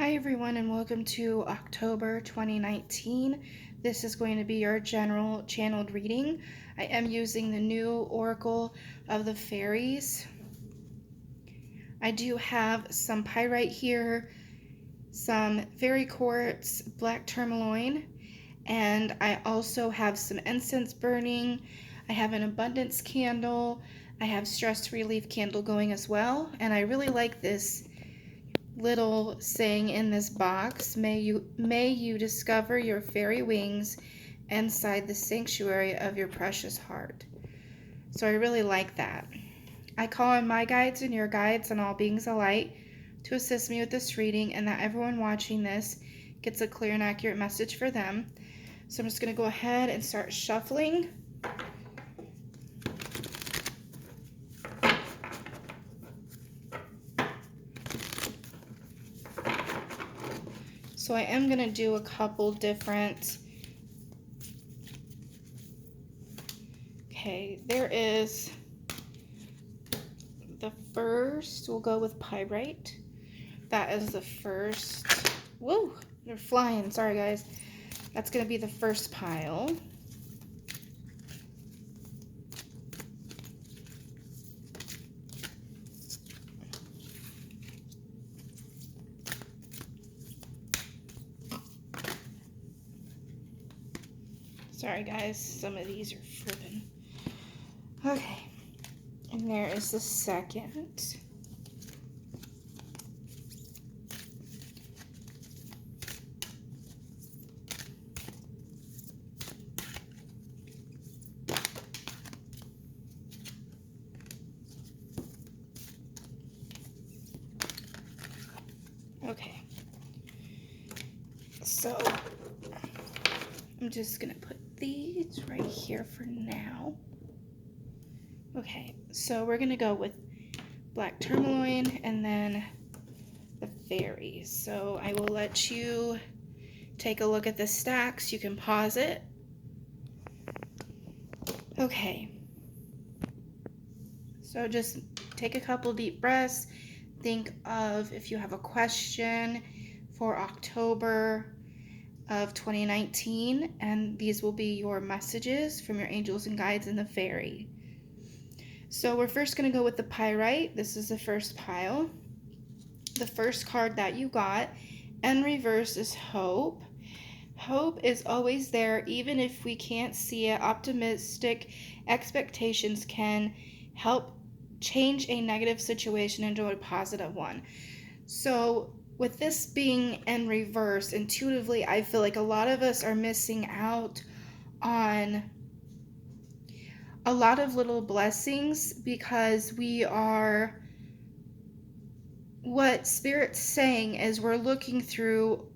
Hi everyone and welcome to October 2019. This is going to be your general channeled reading. I am using the new Oracle of the Fairies. I do have some pyrite here, some fairy quartz, black tourmaline, and I also have some incense burning. I have an abundance candle. I have stress relief candle going as well, and I really like this little saying in this box. May you discover your fairy wings inside the sanctuary of your precious heart. So I really like that. I call on my guides and your guides and all beings of light to assist me with this reading, and that everyone watching this gets a clear and accurate message for them. So I'm just going to go ahead and start shuffling. So I am going to do a couple different. Okay, there is the first. We'll go with pyrite. That is the first. Whoa, they're flying. Sorry, guys. That's going to be the first pile. Sorry, guys. Some of these are flipping. Okay. And there is the second. Okay. So I'm just going to put these right here for now. Okay, so we're going to go with black tourmaline and then the fairies. So I will let you take a look at the stacks. You can pause it. Okay. So just take a couple deep breaths. Think of if you have a question for October of 2019, and these will be your messages from your angels and guides and the fairy. So we're first going to go with the pyrite. This is the first pile. The first card that you got in reverse is hope. Hope is always there, even if we can't see it. Optimistic expectations can help change a negative situation into a positive one. So with this being in reverse, intuitively, I feel like a lot of us are missing out on a lot of little blessings because we are, what Spirit's saying is we're looking through,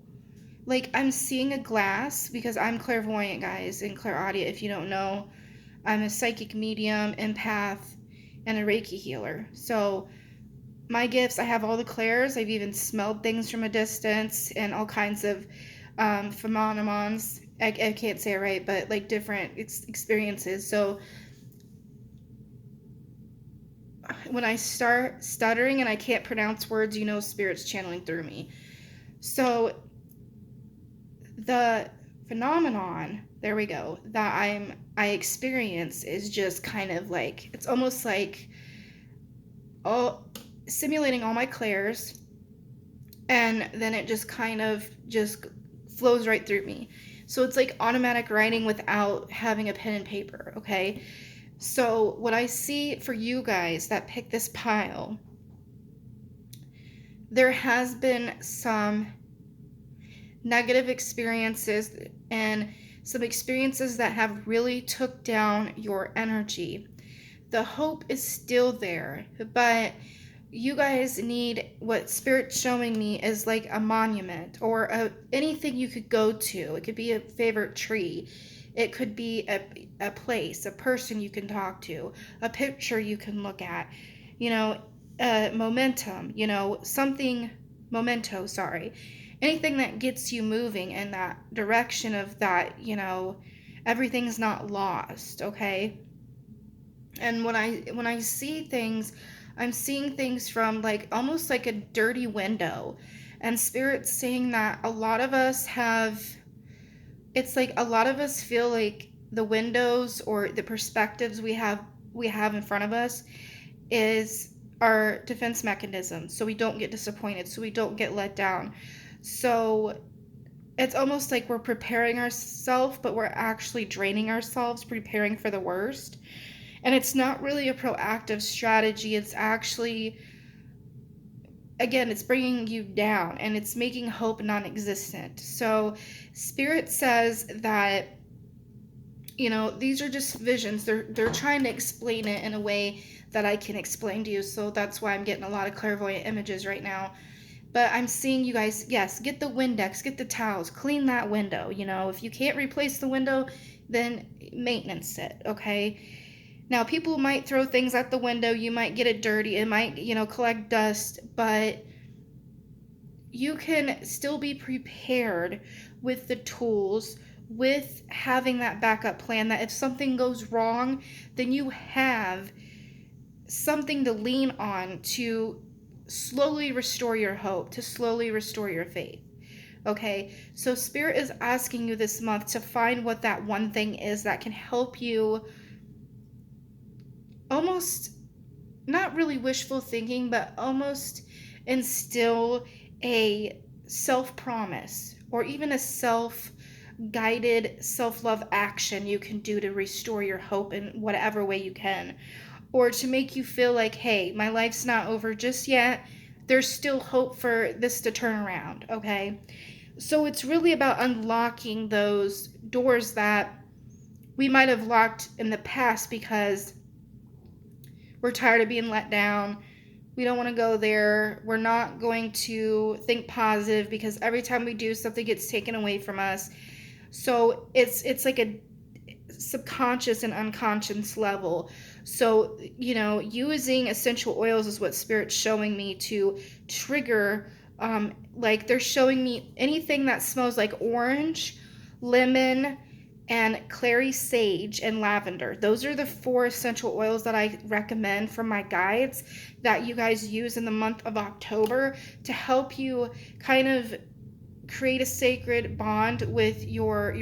like, I'm seeing a glass because I'm clairvoyant, guys, and clairaudient. If you don't know, I'm a psychic medium, empath, and a Reiki healer. So my gifts, I have all the clairs. I've even smelled things from a distance and all kinds of phenomenons. I can't say it right, but like different experiences. So when I start stuttering and I can't pronounce words, you know Spirit's channeling through me. So the phenomenon, there we go, that I experience is just kind of like, it's almost like simulating all my clairs, and then it just kind of just flows right through me. So it's like automatic writing without having a pen and paper, okay? So what I see for you guys that pick this pile, there has been some negative experiences and some experiences that have really took down your energy. The hope is still there, but you guys need, what Spirit's showing me is like a monument or anything you could go to. It could be a favorite tree. It could be a place, a person you can talk to, a picture you can look at, momentum, memento, sorry. Anything that gets you moving in that direction of that, everything's not lost, okay? And when I see things, I'm seeing things from like almost like a dirty window. And Spirit's saying that a lot of us have, it's like a lot of us feel like the windows or the perspectives we have in front of us is our defense mechanism, so we don't get disappointed, so we don't get let down. So it's almost like we're preparing ourselves, but we're actually draining ourselves, preparing for the worst. And it's not really a proactive strategy. It's actually, again, it's bringing you down and it's making hope non-existent. So Spirit says that, these are just visions. They're trying to explain it in a way that I can explain to you. So that's why I'm getting a lot of clairvoyant images right now. But I'm seeing you guys, yes, get the Windex, get the towels, clean that window. If you can't replace the window, then maintenance it, okay? Now, people might throw things at the window. You might get it dirty. It might, collect dust. But you can still be prepared with the tools, with having that backup plan, that if something goes wrong, then you have something to lean on to slowly restore your hope, to slowly restore your faith. Okay, so Spirit is asking you this month to find what that one thing is that can help you almost, not really wishful thinking, but almost instill a self-promise or even a self-guided self-love action you can do to restore your hope in whatever way you can, or to make you feel like, hey, my life's not over just yet. There's still hope for this to turn around, okay? So it's really about unlocking those doors that we might have locked in the past because we're tired of being let down. We don't want to go there. We're not going to think positive because every time we do, something gets taken away from us. So it's like a subconscious and unconscious level. So, using essential oils is what Spirit's showing me to trigger, like they're showing me anything that smells like orange, lemon, and clary sage and lavender. Those are the 4 essential oils that I recommend from my guides that you guys use in the month of October to help you kind of create a sacred bond with your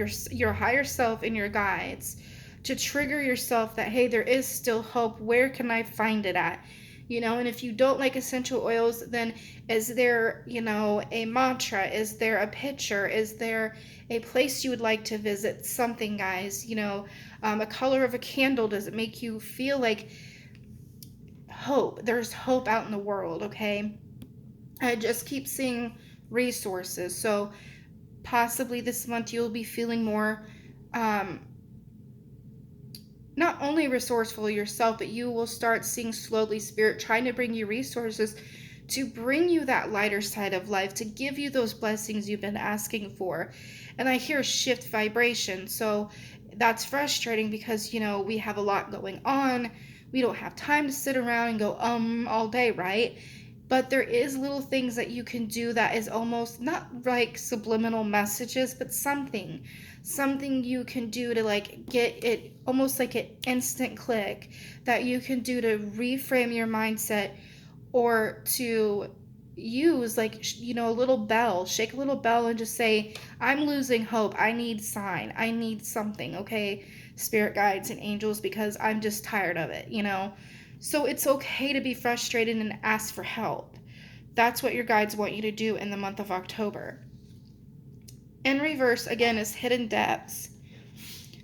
higher self and your guides, to trigger yourself that, hey, there is still hope. Where can I find it at? And if you don't like essential oils, then is there, a mantra? Is there a picture? Is there a place you would like to visit? Something, guys, a color of a candle. Does it make you feel like hope? There's hope out in the world, okay? I just keep seeing resources. So possibly this month you'll be feeling more, not only resourceful yourself, but you will start seeing slowly Spirit trying to bring you resources to bring you that lighter side of life, to give you those blessings you've been asking for. And I hear shift vibration. So that's frustrating because, we have a lot going on. We don't have time to sit around and go, all day, right? But there is little things that you can do that is almost not like subliminal messages, but something you can do to like get it almost like an instant click that you can do to reframe your mindset, or to use like, a little bell, shake a little bell and just say, I'm losing hope. I need sign. I need something. Okay. Spirit guides and angels, because I'm just tired of it, So it's okay to be frustrated and ask for help. That's what your guides want you to do in the month of October. In reverse, again, is hidden depths.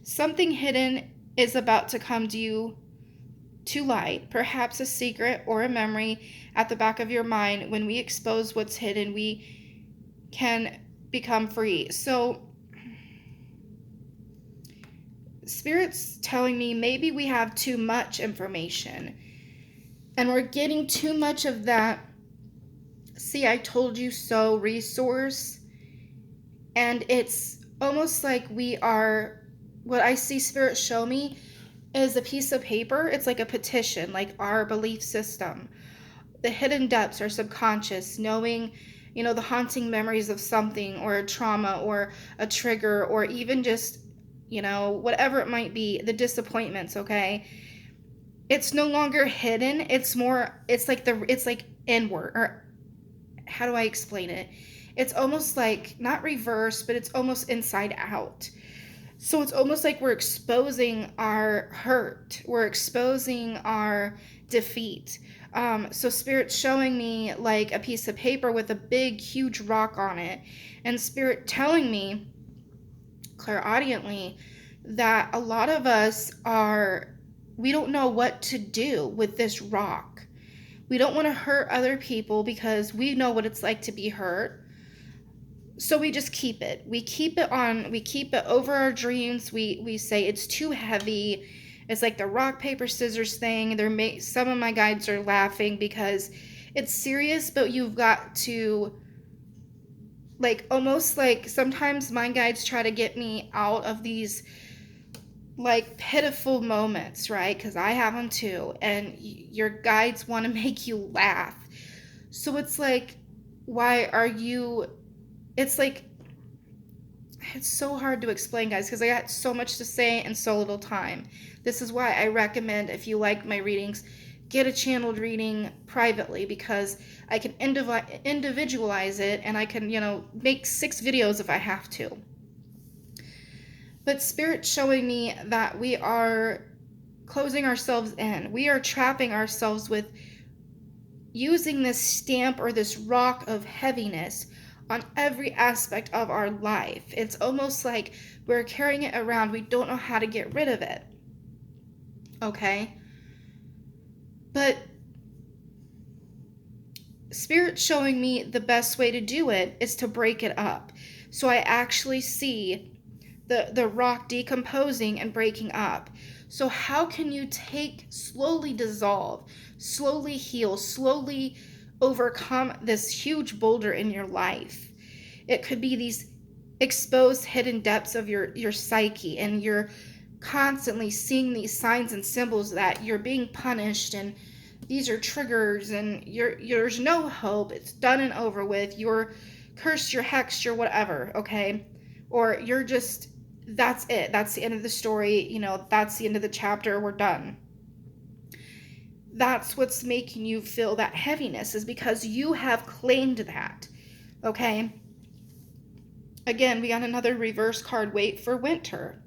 Something hidden is about to come to you to light, perhaps a secret or a memory at the back of your mind. When we expose what's hidden, we can become free. So Spirit's telling me maybe we have too much information and we're getting too much of that see I told you so resource, and it's almost like we are, what I see Spirit show me is a piece of paper. It's like a petition, like our belief system. The hidden depths are subconscious, knowing, the haunting memories of something or a trauma or a trigger, or even just, whatever it might be, the disappointments, okay? It's no longer hidden. It's like inward, or how do I explain it? It's almost like not reverse, but it's almost inside out. So it's almost like we're exposing our hurt, we're exposing our defeat. So Spirit's showing me like a piece of paper with a big, huge rock on it, and Spirit telling me clairaudiently that a lot of us we don't know what to do with this rock. We don't want to hurt other people because we know what it's like to be hurt. So we just keep it. We keep it over our dreams. We say it's too heavy. It's like the rock, paper, scissors thing. Some of my guides are laughing because it's serious, but you've got to, like, almost like sometimes my guides try to get me out of these like pitiful moments, right? Because I have them too. And your guides want to make you laugh. So it's like, why are you, it's like, it's so hard to explain, guys, because I got so much to say and so little time. This is why I recommend, if you like my readings, get a channeled reading privately, because I can individualize it, and I can, make 6 videos if I have to. But Spirit's showing me that we are closing ourselves in. We are trapping ourselves with using this stamp or this rock of heaviness on every aspect of our life. It's almost like we're carrying it around. We don't know how to get rid of it. Okay? But Spirit's showing me the best way to do it is to break it up. So I actually see the rock decomposing and breaking up. So how can you slowly dissolve, slowly heal, slowly overcome this huge boulder in your life? It could be these exposed hidden depths of your psyche, and you're constantly seeing these signs and symbols that you're being punished, and these are triggers, and there's no hope. It's done and over with. You're cursed, you're hexed, you're whatever, okay? Or you're just, that's it. That's the end of the story. That's the end of the chapter. We're done. That's what's making you feel that heaviness, is because you have claimed that, okay? Again, we got another reverse card. Wait for winter.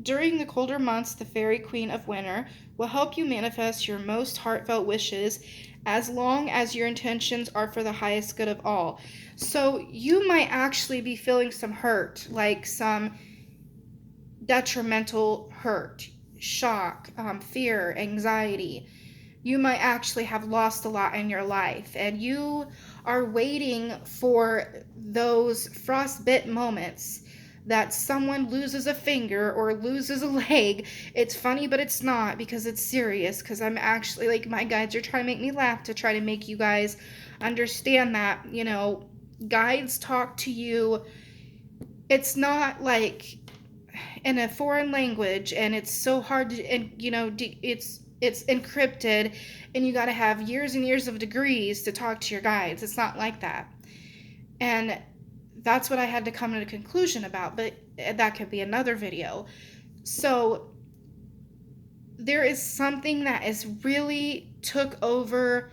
During the colder months, the Fairy Queen of Winter will help you manifest your most heartfelt wishes, as long as your intentions are for the highest good of all. So you might actually be feeling some hurt, like some detrimental hurt, shock, fear, anxiety. You might actually have lost a lot in your life, and you are waiting for those frostbite moments that someone loses a finger or loses a leg. It's funny, but it's not, because it's serious, because I'm actually, like, my guides are trying to make me laugh to try to make you guys understand that, guides talk to you. It's not like in a foreign language, and it's so hard to, and it's encrypted, and you got to have years and years of degrees to talk to your guides. It's not like that. And that's what I had to come to a conclusion about, but that could be another video. So there is something that is really took over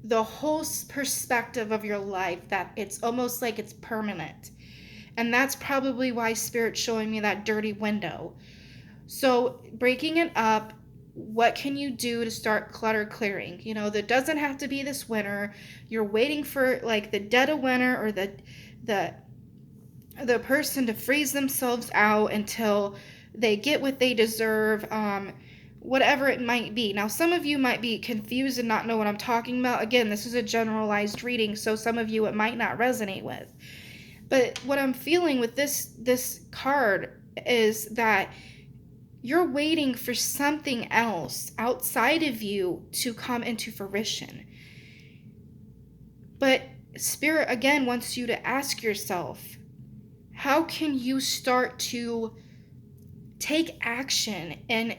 the whole perspective of your life, that it's almost like it's permanent. And that's probably why Spirit's showing me that dirty window. So breaking it up, what can you do to start clutter clearing? That doesn't have to be this winter. You're waiting for like the dead of winter, or the person to freeze themselves out until they get what they deserve, whatever it might be. Now, some of you might be confused and not know what I'm talking about. Again, this is a generalized reading, so some of you it might not resonate with. But what I'm feeling with this card is that you're waiting for something else outside of you to come into fruition. But Spirit, again, wants you to ask yourself, how can you start to take action and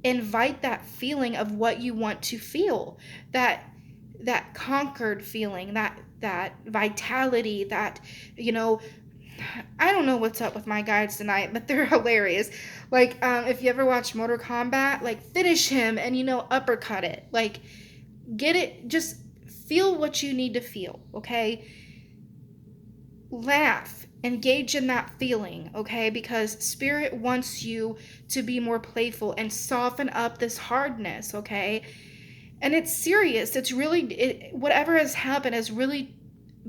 invite that feeling of what you want to feel, that conquered feeling, that vitality, that, I don't know what's up with my guides tonight, but they're hilarious. Like, if you ever watch Mortal Kombat, like, finish him and, uppercut it. Like, get it, just feel what you need to feel, okay? Laugh, engage in that feeling, okay? Because Spirit wants you to be more playful and soften up this hardness, okay? And it's serious. It's really, whatever has happened has really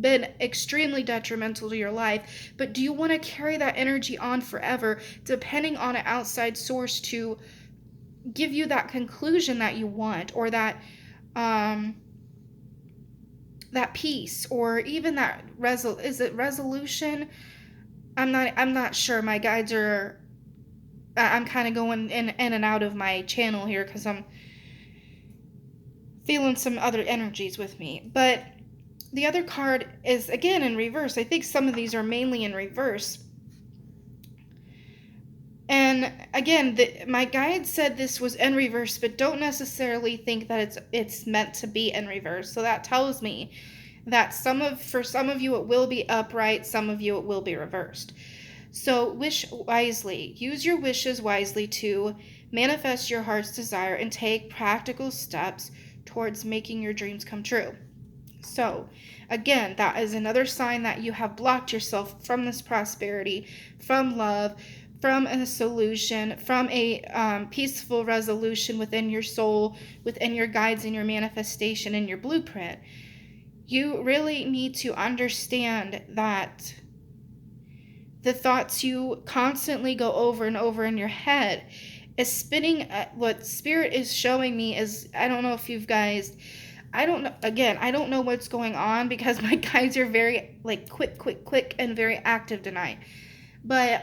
been extremely detrimental to your life. But do you want to carry that energy on forever, depending on an outside source to give you that conclusion that you want, or that that peace, or even that is it resolution? I'm not sure. My guides are, I'm kind of going in and out of my channel here because I'm feeling some other energies with me. But the other card is again in reverse. I think some of these are mainly in reverse. And again, my guide said this was in reverse, but don't necessarily think that it's meant to be in reverse. So that tells me that for some of you it will be upright, some of you it will be reversed. So wish wisely. Use your wishes wisely to manifest your heart's desire and take practical steps towards making your dreams come true. So again, that is another sign that you have blocked yourself from this prosperity, from love, from a solution, from a peaceful resolution within your soul, within your guides and your manifestation and your blueprint. You really need to understand that the thoughts you constantly go over and over in your head is spinning. What Spirit is showing me is, I don't know if you guys, I don't know, again, I don't know what's going on because my guides are very like quick and very active tonight. But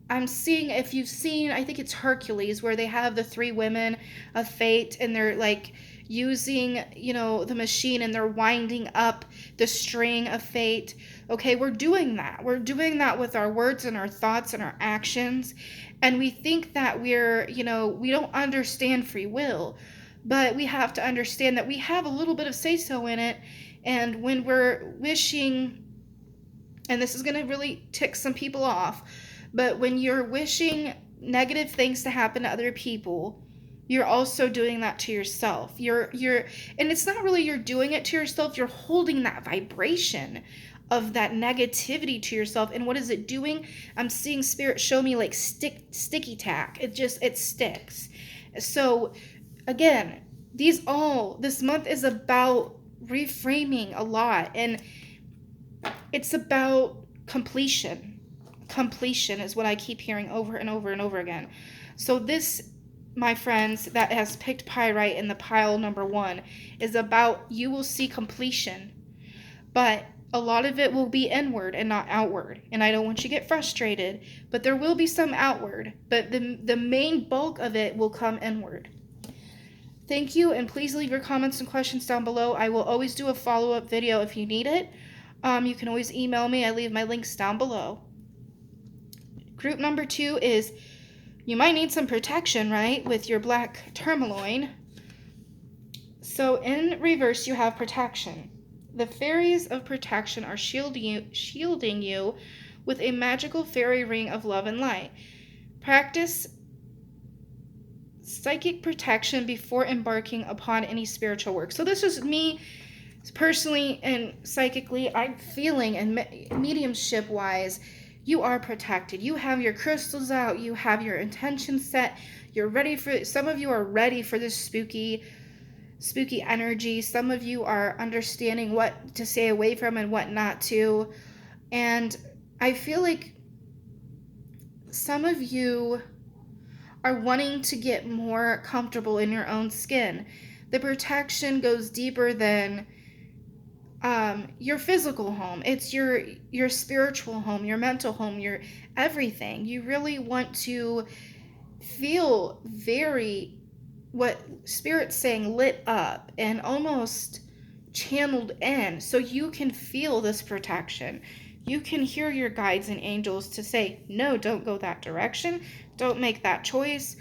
I'm seeing, if you've seen, I think it's Hercules, where they have the 3 women of fate and they're like using, the machine and they're winding up the string of fate. Okay, we're doing that. We're doing that with our words and our thoughts and our actions. And we think that we don't understand free will, but we have to understand that we have a little bit of say-so in it. And when we're wishing, and this is going to really tick some people off, but when you're wishing negative things to happen to other people, you're also doing that to yourself. And it's not really you're doing it to yourself, you're holding that vibration of that negativity to yourself. And what is it doing? I'm seeing Spirit show me like sticky tack. It sticks. So again, this month is about reframing a lot, and it's about completion. Completion is what I keep hearing over and over and over again. So this, my friends, that has picked pyrite in the pile number 1 is about, you will see completion, but a lot of it will be inward and not outward. And I don't want you to get frustrated, but there will be some outward, but the main bulk of it will come inward. Thank you, and please leave your comments and questions down below. I will always do a follow-up video if you need it. You can always email me. I leave my links down below. Group number 2 is, you might need some protection, right, with your black tourmaline. So in reverse, you have protection. The fairies of protection are shielding you with a magical fairy ring of love and light. Practice psychic protection before embarking upon any spiritual work. So this is me personally and psychically. I'm feeling, and mediumship wise, you are protected. You have your crystals out. You have your intentions set. You're ready for, some of you are ready for this spooky energy. Some of you are understanding what to stay away from and what not to. And I feel like some of you are wanting to get more comfortable in your own skin. The protection goes deeper than your physical home. It's your spiritual home, your mental home, your everything. You really want to feel very, what Spirit's saying, lit up and almost channeled in, so you can feel this protection. You can hear your guides and angels to say, no, don't go that direction, don't make that choice.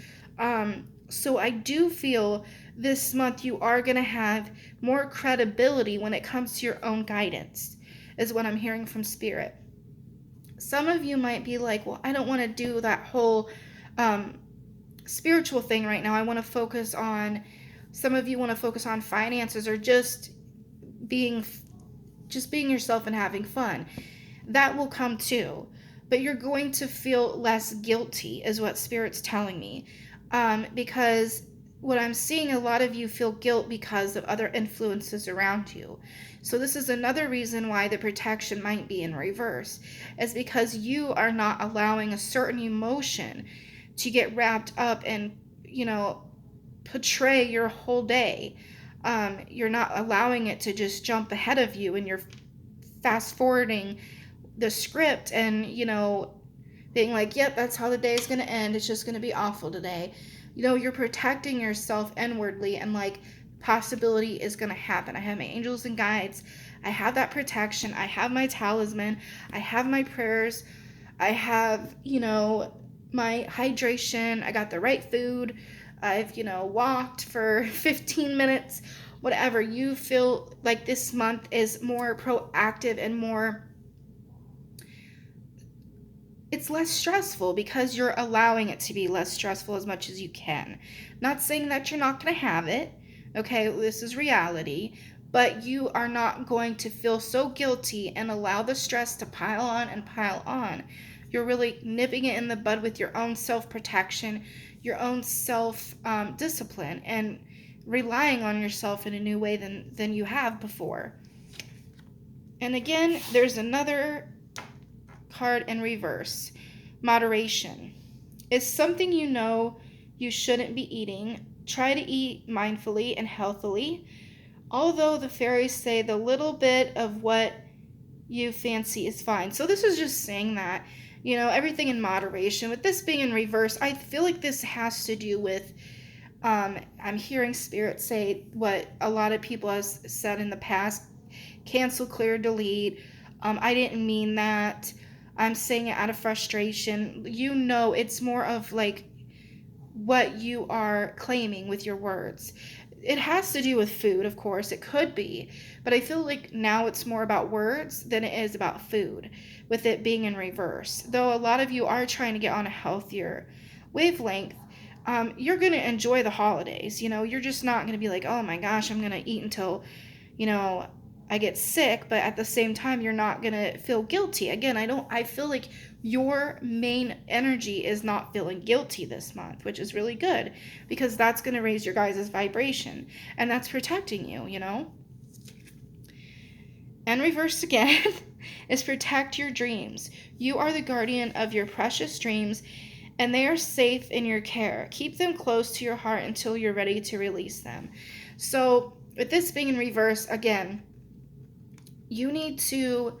So I do feel this month you are going to have more credibility when it comes to your own guidance, is what I'm hearing from Spirit. Some of you might be like, well, I don't want to do that whole spiritual thing right now. I want to focus on, some of you want to focus on finances, or just just being yourself and having fun. That will come too. But you're going to feel less guilty, is what Spirit's telling me. Because what I'm seeing, a lot of you feel guilt because of other influences around you. So this is another reason why the protection might be in reverse, is because you are not allowing a certain emotion to get wrapped up and, portray your whole day. You're not allowing it to just jump ahead of you, and you're fast forwarding the script and, being like, yep, that's how the day is going to end. It's just going to be awful today. You're protecting yourself inwardly, and like possibility is going to happen. I have my angels and guides. I have that protection. I have my talisman. I have my prayers. I have, my hydration. I got the right food. I've, walked for 15 minutes, whatever. You feel like this month is more proactive and more, it's less stressful because you're allowing it to be less stressful as much as you can. Not saying that you're not going to have it. Okay, this is reality. But you are not going to feel so guilty and allow the stress to pile on and pile on. You're really nipping it in the bud with your own self-protection, your own self-discipline, and relying on yourself in a new way than you have before. And again, there's another card in reverse. Moderation is something you shouldn't be eating. Try to eat mindfully and healthily. Although the fairies say the little bit of what you fancy is fine. So this is just saying that, everything in moderation. With this being in reverse, I feel like this has to do with, I'm hearing Spirit say what a lot of people have said in the past: cancel, clear, delete. I didn't mean that. I'm saying it out of frustration. It's more of like what you are claiming with your words. It has to do with food, of course. It could be. But I feel like now it's more about words than it is about food, with it being in reverse. Though a lot of you are trying to get on a healthier wavelength, you're going to enjoy the holidays. You're just not going to be like, oh my gosh, I'm going to eat until, I get sick. But at the same time, you're not going to feel guilty. Again, I feel like your main energy is not feeling guilty this month, which is really good, because that's going to raise your guys' vibration, and that's protecting you, And reverse again is protect your dreams. You are the guardian of your precious dreams, and they are safe in your care. Keep them close to your heart until you're ready to release them. So with this being in reverse, again, you need to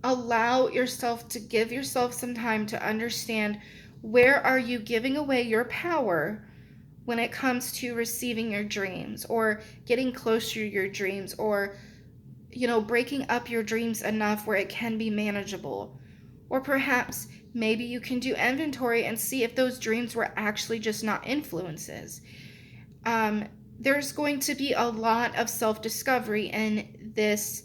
allow yourself to give yourself some time to understand, where are you giving away your power when it comes to receiving your dreams, or getting closer to your dreams, or breaking up your dreams enough where it can be manageable. Or perhaps maybe you can do inventory and see if those dreams were actually just not influences. There's going to be a lot of self-discovery in this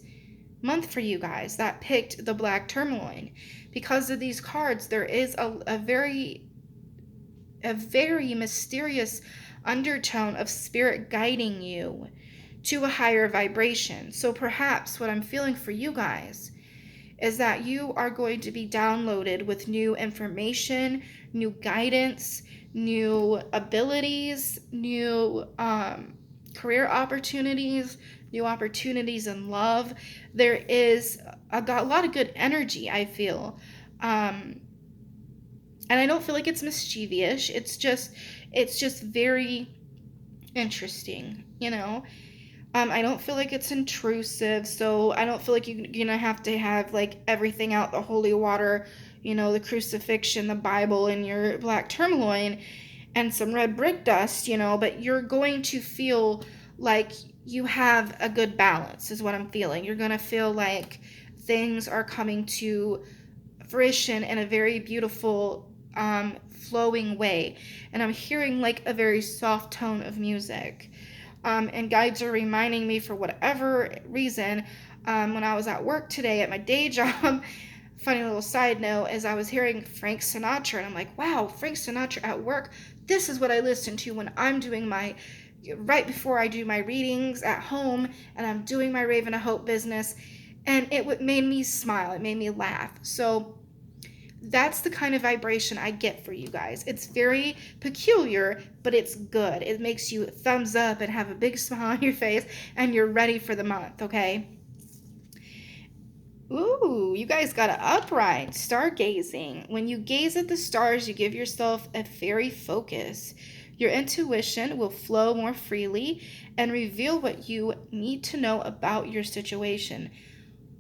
month for you guys that picked the black tourmaline. Because of these cards, there is a very mysterious undertone of Spirit guiding you to a higher vibration. So perhaps what I'm feeling for you guys is that you are going to be downloaded with new information, new guidance, new abilities, new career opportunities, new opportunities in love. There is a lot of good energy, I feel. And I don't feel like it's mischievous. It's just very interesting, I don't feel like it's intrusive, so I don't feel like you're gonna have to have like everything out, the holy water, the crucifixion, the Bible, and your black tourmaline, and some red brick dust, but you're going to feel like you have a good balance, is what I'm feeling. You're gonna feel like things are coming to fruition in a very beautiful, flowing way. And I'm hearing like a very soft tone of music. And guides are reminding me, for whatever reason, when I was at work today at my day job, funny little side note, is I was hearing Frank Sinatra, and I'm like, wow, Frank Sinatra at work, this is what I listen to when I'm doing my, right before I do my readings at home and I'm doing my Raven of Hope business, and it made me smile. It made me laugh. So that's the kind of vibration I get for you guys. It's very peculiar, but it's good. It makes you thumbs up and have a big smile on your face, and you're ready for the month, okay? Ooh, you guys got an upright stargazing. When you gaze at the stars, you give yourself a fairy focus. Your intuition will flow more freely and reveal what you need to know about your situation.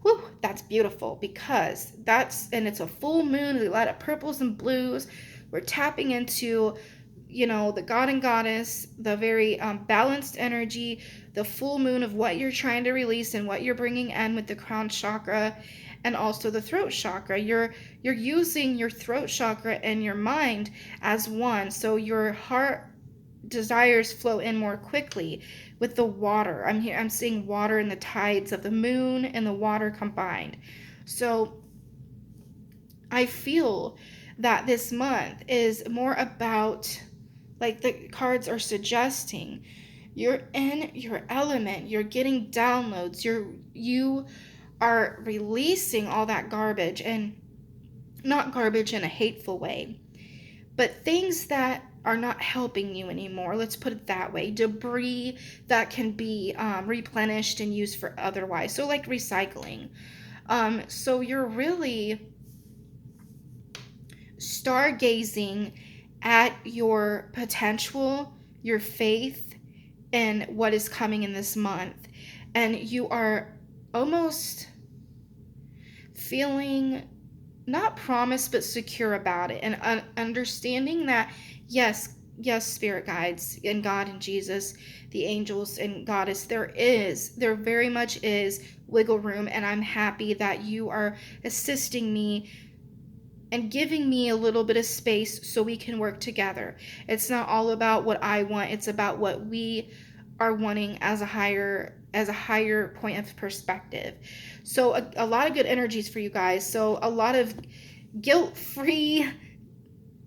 Whew, that's beautiful, because and it's a full moon, a lot of purples and blues. We're tapping into, the god and goddess, the very balanced energy, the full moon of what you're trying to release and what you're bringing in with the crown chakra and also the throat chakra. You're using your throat chakra and your mind as one, so your heart desires flow in more quickly with the water. I'm seeing water in the tides of the moon and the water combined. So I feel that this month is more about, like the cards are suggesting, you're in your element, you're getting downloads, you are releasing all that garbage, and not garbage in a hateful way, but things that are not helping you anymore. Let's put it that way. Debris that can be replenished and used for otherwise. So like recycling. So you're really stargazing at your potential, your faith, and what is coming in this month. And you are almost feeling not promised but secure about it, and understanding that yes, spirit guides and God and Jesus, the angels and goddess, there very much is wiggle room, and I'm happy that you are assisting me and giving me a little bit of space so we can work together. It's not all about what I want, it's about what we are wanting as a higher point of perspective. So a lot of good energies for you guys. So a lot of guilt-free,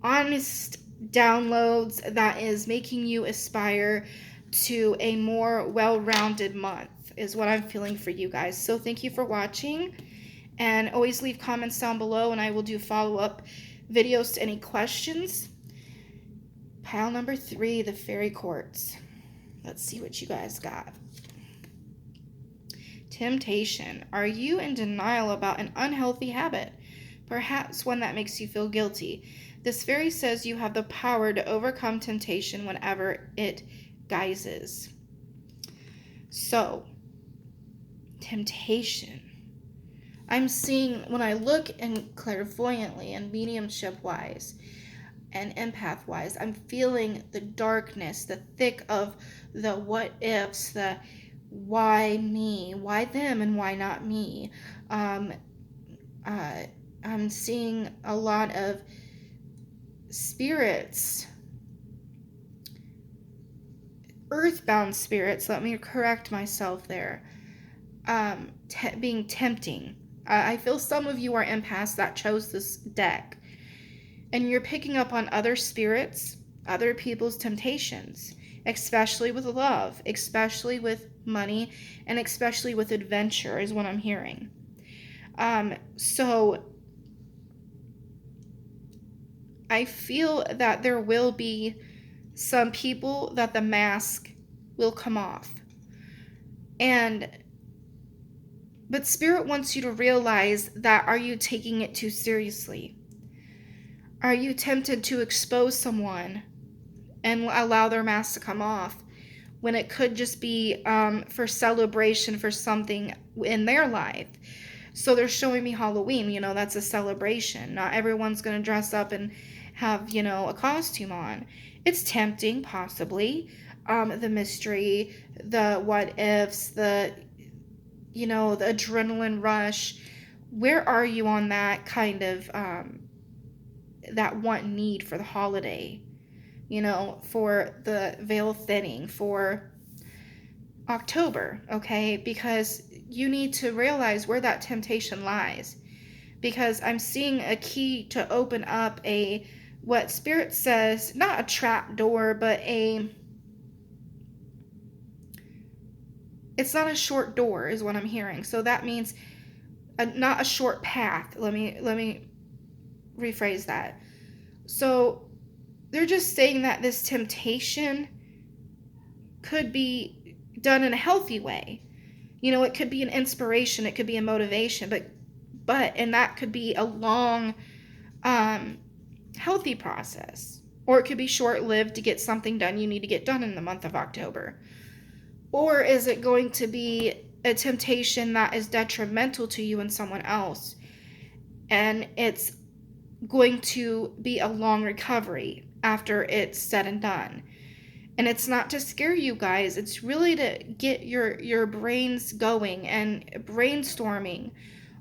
honest downloads that is making you aspire to a more well-rounded month is what I'm feeling for you guys. So thank you for watching, and always leave comments down below and I will do follow-up videos to any questions. Pile number 3, the fairy quartz. Let's see what you guys got. Temptation. Are you in denial about an unhealthy habit? Perhaps one that makes you feel guilty. This fairy says you have the power to overcome temptation whenever it guises. So, temptation. I'm seeing, when I look and clairvoyantly and mediumship-wise and empath-wise, I'm feeling the darkness, the thick of the what ifs, the why me, why them, and why not me. I'm seeing a lot of spirits, earthbound spirits, let me correct myself there, being tempting. I feel some of you are empaths that chose this deck, and you're picking up on other spirits, other people's temptations, especially with love, especially with money, and especially with adventure is what I'm hearing. So I feel that there will be some people that the mask will come off. But Spirit wants you to realize that, are you taking it too seriously? Are you tempted to expose someone and allow their mask to come off when it could just be for celebration for something in their life? So they're showing me Halloween, that's a celebration. Not everyone's going to dress up and have, a costume on. It's tempting, possibly. The mystery, the what ifs, the adrenaline rush. Where are you on that kind of, that need for the holiday? For the veil thinning, for October, okay? Because you need to realize where that temptation lies. Because I'm seeing a key to open up what Spirit says, not a trap door, but it's not a short door is what I'm hearing. So that means not a short path. Let me rephrase that. So they're just saying that this temptation could be done in a healthy way. You know, it could be an inspiration, it could be a motivation, and that could be a long, healthy process. Or it could be short-lived to get something done you need to get done in the month of October. Or is it going to be a temptation that is detrimental to you and someone else? And it's going to be a long recovery after it's said and done. And it's not to scare you guys. It's really to get your brains going and brainstorming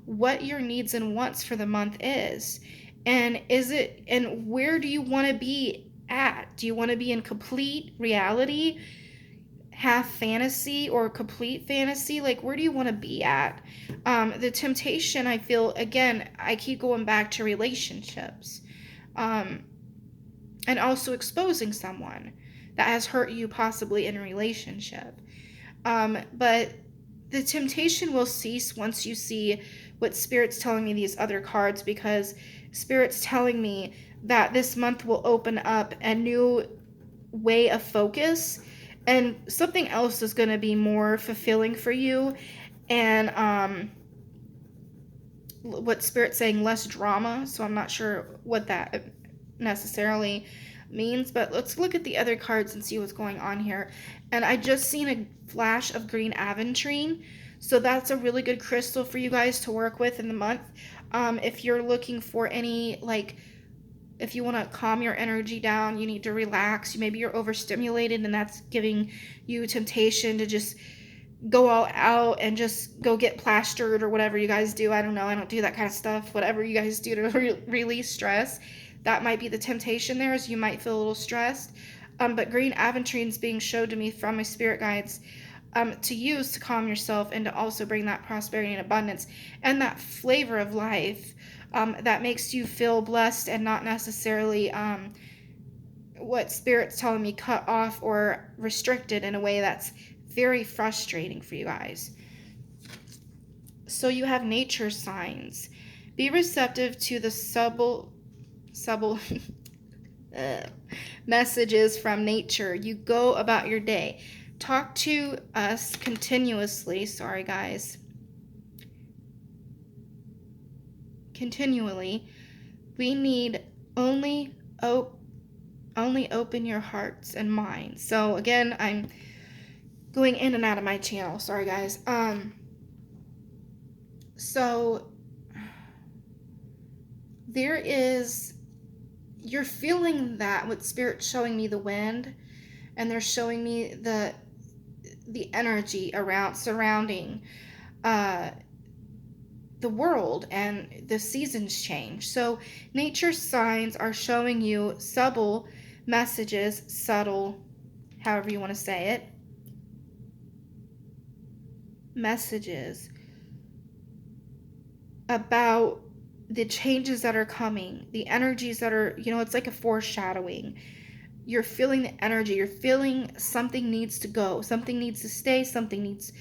what your needs and wants for the month is. And where do you want to be at? Do you want to be in complete reality, half fantasy, or complete fantasy? Like, where do you want to be at? The temptation, I feel, again, I keep going back to relationships, and also exposing someone that has hurt you possibly in a relationship. But the temptation will cease once you see what Spirit's telling me these other cards, because Spirit's telling me that this month will open up a new way of focus, and something else is going to be more fulfilling for you. And what Spirit's saying, less drama. So I'm not sure what that necessarily means, but let's look at the other cards and see what's going on here. And I just seen a flash of green aventurine, so that's a really good crystal for you guys to work with in the month. If you're looking for any, like, if you want to calm your energy down, you need to relax, maybe you're overstimulated and that's giving you temptation to just go all out and just go get plastered or whatever you guys do. I don't know, I don't do that kind of stuff. Whatever you guys do to release stress, that might be the temptation there, is you might feel a little stressed. But green aventurine is being showed to me from my spirit guides, to use to calm yourself and to also bring that prosperity and abundance and that flavor of life, that makes you feel blessed and not necessarily what Spirit's telling me cut off or restricted in a way that's very frustrating for you guys. So you have nature signs. Be receptive to the subtle messages from nature. You go about your day. Talk to us continuously. Sorry, guys. Continually. We need only open your hearts and minds. So again, I'm going in and out of my channel. Sorry, guys. So there is, you're feeling that with Spirit showing me the wind, and they're showing me the energy around surrounding the world, and the seasons change. So nature signs are showing you subtle messages, subtle, however you want to say it, messages about the changes that are coming, the energies that are, it's like a foreshadowing. You're feeling the energy. You're feeling something needs to go. Something needs to stay. Something needs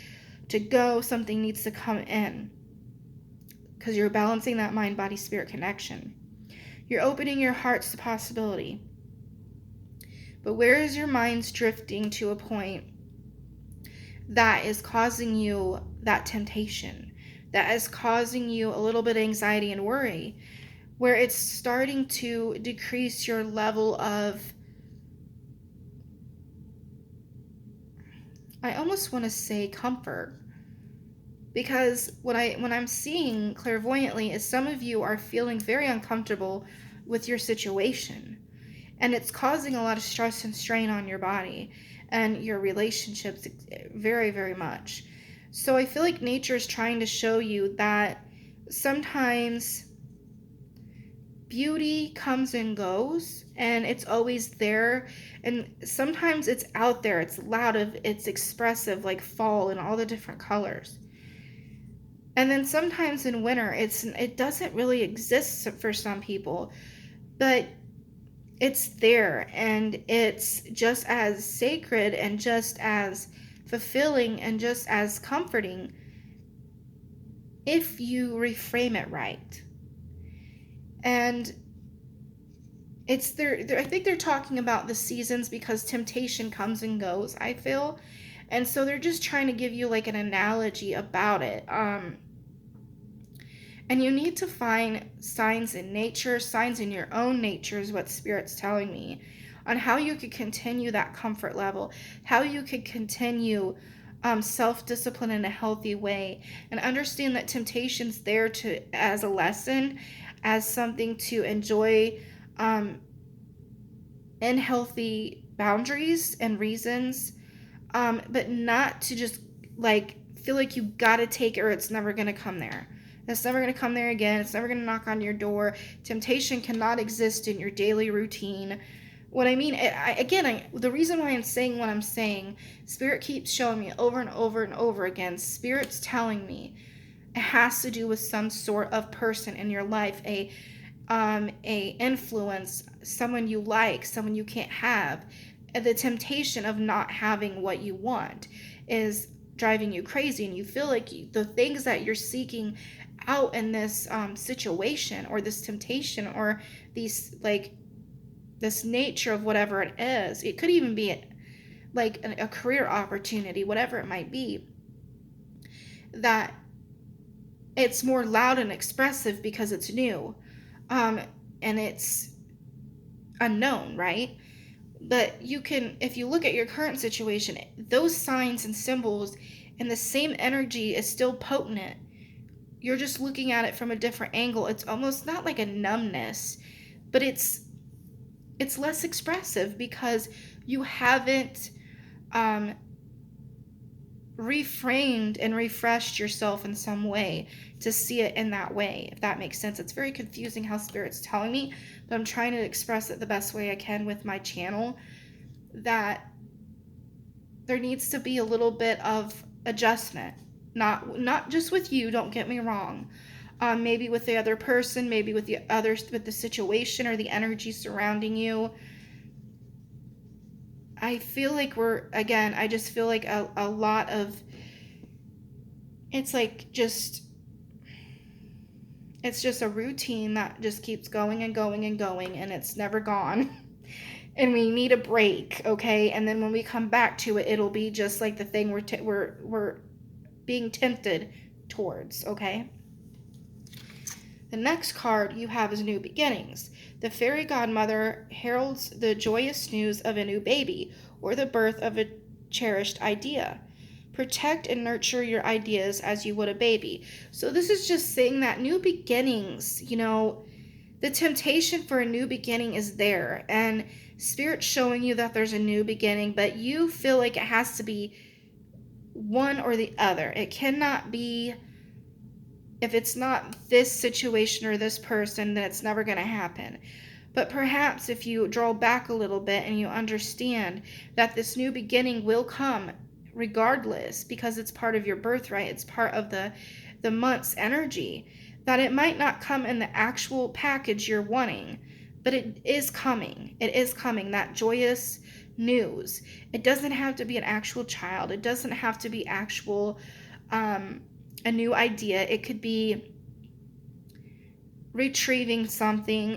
to go. Something needs to come in. Because you're balancing that mind-body-spirit connection. You're opening your hearts to possibility. But where is your mind's drifting to a point that is causing you that temptation, that is causing you a little bit of anxiety and worry, where it's starting to decrease your level of, I almost want to say, comfort? Because what I'm seeing clairvoyantly is some of you are feeling very uncomfortable with your situation, and it's causing a lot of stress and strain on your body and your relationships very, very much. So I feel like nature is trying to show you that sometimes beauty comes and goes, and it's always there, and sometimes it's out there, it's loud, it's expressive, like fall and all the different colors. And then sometimes in winter, it doesn't really exist for some people, but it's there, and it's just as sacred and just as fulfilling and just as comforting if you reframe it right. And I think they're talking about the seasons because temptation comes and goes, I feel. And so they're just trying to give you like an analogy about it. And you need to find signs in nature, signs in your own nature is what Spirit's telling me, on how you could continue that comfort level, how you could continue self-discipline in a healthy way, and understand that temptation's there to as a lesson, as something to enjoy in healthy boundaries and reasons, but not to just like feel like you gotta take it or it's never gonna come there. It's never going to come there again. It's never going to knock on your door. Temptation cannot exist in your daily routine. What I mean, the reason why I'm saying what I'm saying, Spirit keeps showing me over and over and over again. Spirit's telling me it has to do with some sort of person in your life, a influence, someone you like, someone you can't have. The temptation of not having what you want is driving you crazy, and you feel like the things that you're seeking out in this situation or this temptation or these like this nature of whatever it is, it could even be like a career opportunity, whatever it might be, that it's more loud and expressive because it's new, and it's unknown, right? But you can, if you look at your current situation, those signs and symbols and the same energy is still potent. You're just looking at it from a different angle. It's almost not like a numbness, but it's less expressive because you haven't reframed and refreshed yourself in some way to see it in that way, if that makes sense. It's very confusing how Spirit's telling me, but I'm trying to express it the best way I can with my channel, that there needs to be a little bit of adjustment. Not just with you, don't get me wrong. Maybe with the other person, maybe with the others, with the situation or the energy surrounding you. I feel like I just feel like a lot of, it's like it's just a routine that just keeps going and going and going, and it's never gone. And we need a break, okay? And then when we come back to it, it'll be just like the thing we're being tempted towards, okay? The next card you have is New Beginnings. The fairy godmother heralds the joyous news of a new baby or the birth of a cherished idea. Protect and nurture your ideas as you would a baby. So this is just saying that new beginnings, the temptation for a new beginning is there, and Spirit's showing you that there's a new beginning, but you feel like it has to be one or the other. It cannot be, if it's not this situation or this person, then it's never going to happen. But perhaps if you draw back a little bit and you understand that this new beginning will come regardless, because it's part of your birthright, it's part of the month's energy, that it might not come in the actual package you're wanting, but it is coming. It is coming, that joyous news. It doesn't have to be an actual child. It doesn't have to be actual a new idea. It could be retrieving something